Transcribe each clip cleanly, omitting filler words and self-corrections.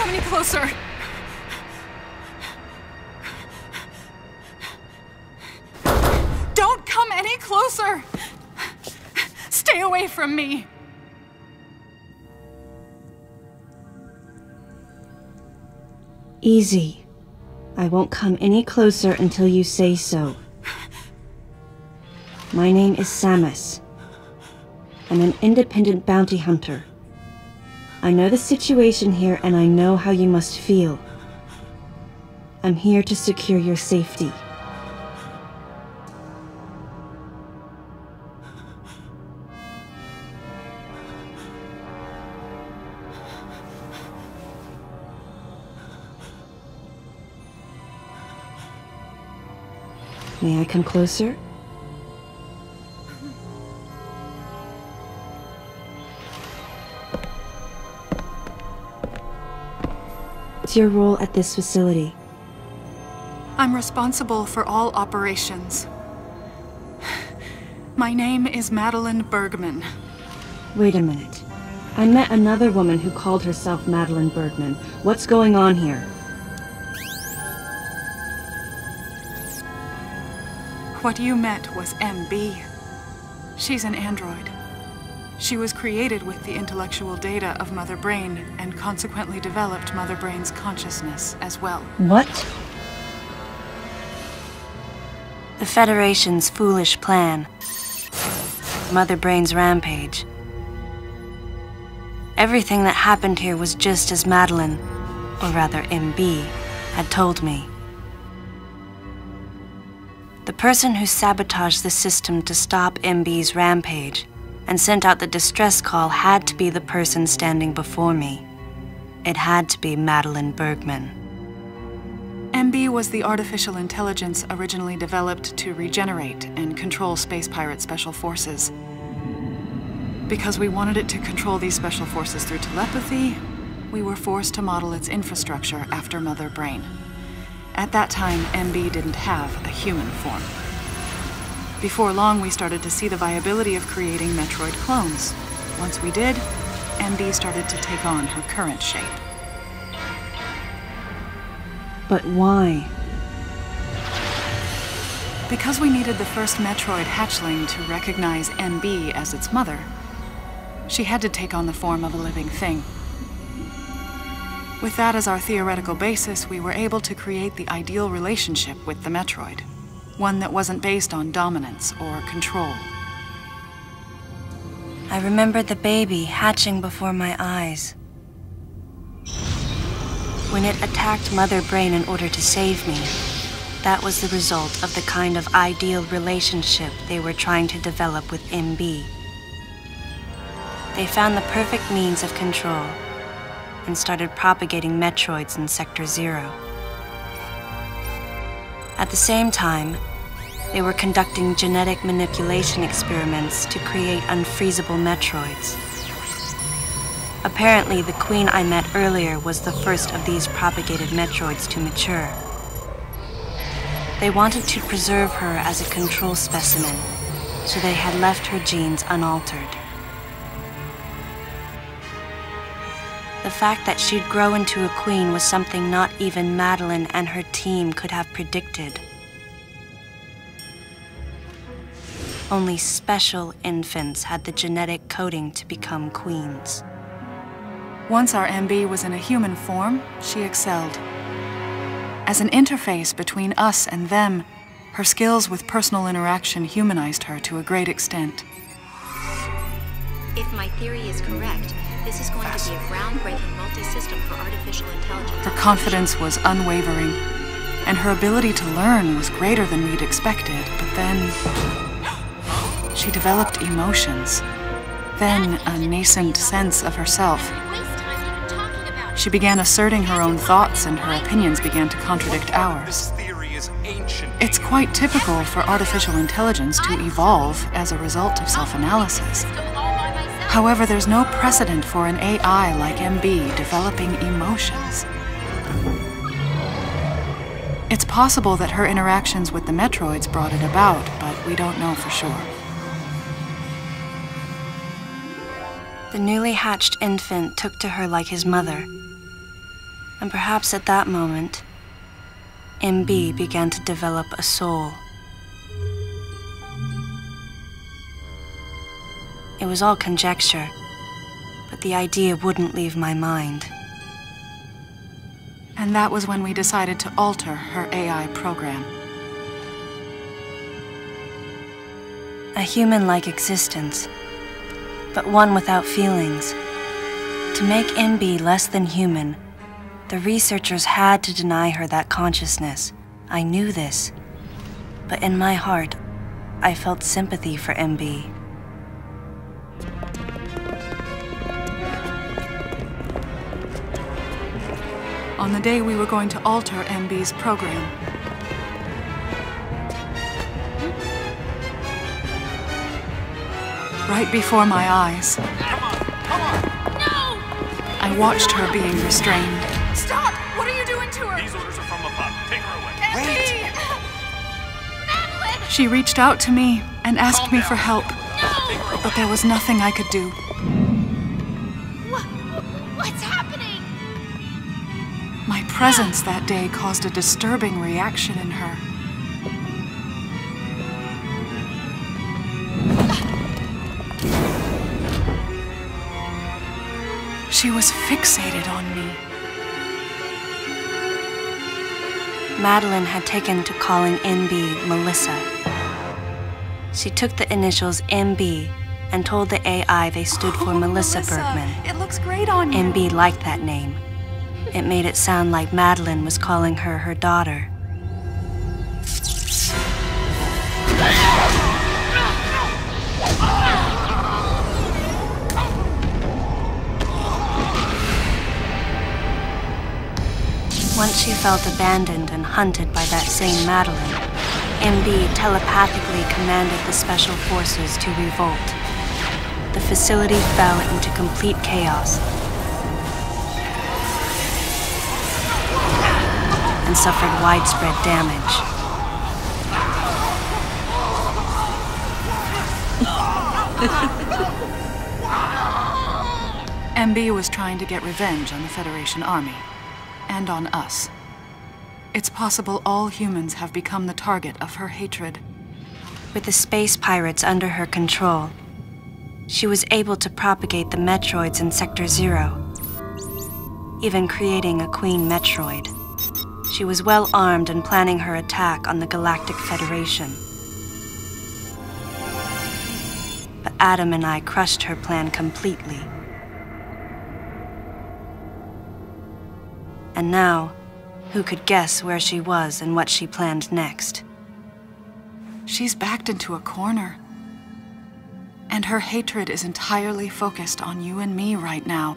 come any closer! Don't come any closer! Stay away from me! Easy. I won't come any closer until you say so. My name is Samus. I'm an independent bounty hunter. I know the situation here and I know how you must feel. I'm here to secure your safety. May I come closer? What's your role at this facility? I'm responsible for all operations. My name is Madeline Bergman. Wait a minute. I met another woman who called herself Madeline Bergman. What's going on here? What you met was MB. She's an android. She was created with the intellectual data of Mother Brain and consequently developed Mother Brain's consciousness as well. What? The Federation's foolish plan. Mother Brain's rampage. Everything that happened here was just as Madeline, or rather MB, had told me. The person who sabotaged the system to stop MB's rampage and sent out the distress call had to be the person standing before me. It had to be Madeline Bergman. MB was the artificial intelligence originally developed to regenerate and control space pirate special forces. Because we wanted it to control these special forces through telepathy, we were forced to model its infrastructure after Mother Brain. At that time, MB didn't have a human form. Before long, we started to see the viability of creating Metroid clones. Once we did, MB started to take on her current shape. But why? Because we needed the first Metroid hatchling to recognize MB as its mother, she had to take on the form of a living thing. With that as our theoretical basis, we were able to create the ideal relationship with the Metroid. One that wasn't based on dominance or control. I remember the baby hatching before my eyes. When it attacked Mother Brain in order to save me, that was the result of the kind of ideal relationship they were trying to develop with MB. They found the perfect means of control and started propagating Metroids in Sector 0. At the same time, they were conducting genetic manipulation experiments to create unfreezable Metroids. Apparently, the queen I met earlier was the first of these propagated Metroids to mature. They wanted to preserve her as a control specimen, so they had left her genes unaltered. The fact that she'd grow into a queen was something not even Madeline and her team could have predicted. Only special infants had the genetic coding to become queens. Once our MB was in a human form, she excelled. As an interface between us and them, her skills with personal interaction humanized her to a great extent. If my theory is correct, this is going to be a groundbreaking multi-system for artificial intelligence. Her confidence was unwavering, and her ability to learn was greater than we'd expected, but then she developed emotions, then a nascent sense of herself. She began asserting her own thoughts, and her opinions began to contradict ours. It's quite typical for artificial intelligence to evolve as a result of self-analysis. However, there's no precedent for an AI like MB developing emotions. It's possible that her interactions with the Metroids brought it about, but we don't know for sure. The newly hatched infant took to her like his mother. And perhaps at that moment, MB began to develop a soul. It was all conjecture, but the idea wouldn't leave my mind. And that was when we decided to alter her AI program. A human-like existence, but one without feelings. To make MB less than human, the researchers had to deny her that consciousness. I knew this, but in my heart, I felt sympathy for MB. On the day we were going to alter MB's program, right before my eyes, Come on! No! I watched her being restrained. Stop! What are you doing to her? These orders are from above. Take her away. Wait! Madeline! She reached out to me and asked Calm me down. for help, No! but there was nothing I could do. What's happening? My presence that day caused a disturbing reaction in her. She was fixated on me. Madeline had taken to calling MB Melissa. She took the initials MB and told the AI they stood for Melissa Bergman. It looks great on you. MB liked that name. It made it sound like Madeline was calling her her daughter. Once she felt abandoned and hunted by that same Madeline, MB telepathically commanded the special forces to revolt. The facility fell into complete chaos and suffered widespread damage. MB was trying to get revenge on the Federation Army, and on us. It's possible all humans have become the target of her hatred. With the space pirates under her control, she was able to propagate the Metroids in Sector 0, even creating a Queen Metroid. She was well armed and planning her attack on the Galactic Federation. But Adam and I crushed her plan completely. And now, who could guess where she was and what she planned next? She's backed into a corner. And her hatred is entirely focused on you and me right now.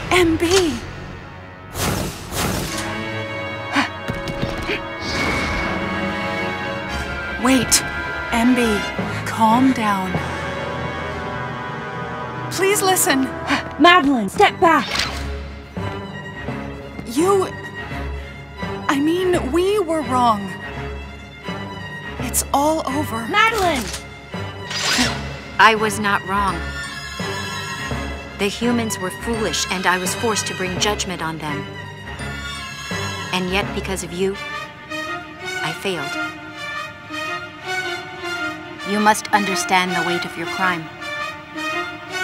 MB! Wait, MB, calm down. Please listen. Madeline, step back! I mean, we were wrong. It's all over. Madeline! I was not wrong. The humans were foolish, and I was forced to bring judgment on them. And yet, because of you, I failed. You must understand the weight of your crime.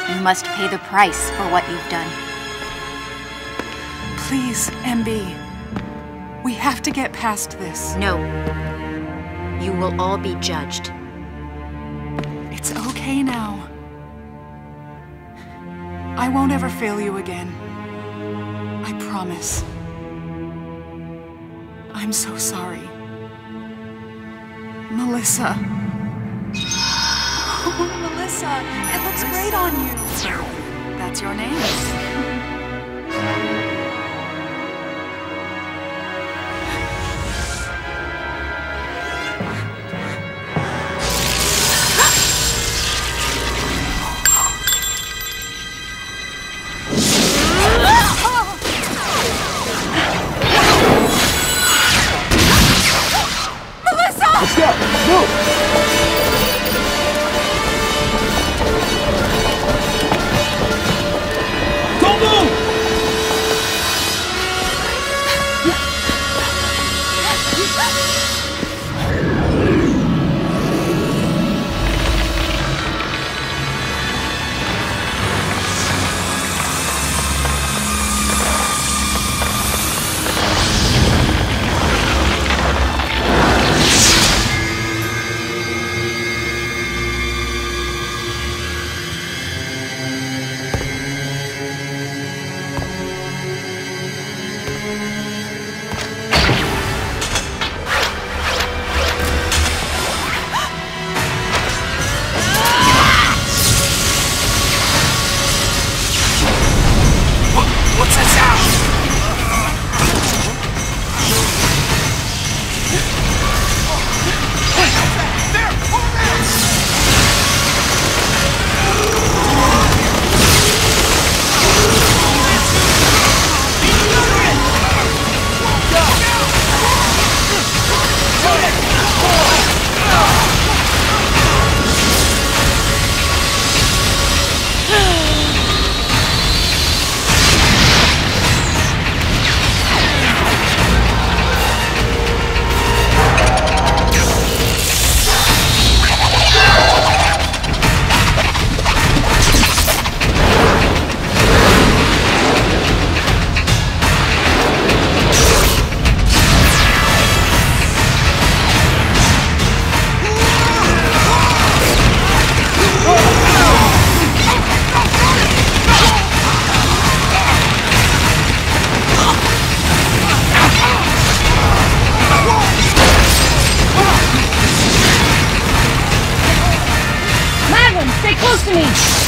You must pay the price for what you've done. Please, MB. We have to get past this. No. You will all be judged. It's okay now. I won't ever fail you again. I promise. I'm so sorry. Melissa. Oh, Melissa, it looks great on you. That's your name. Let's go! Move! close to me!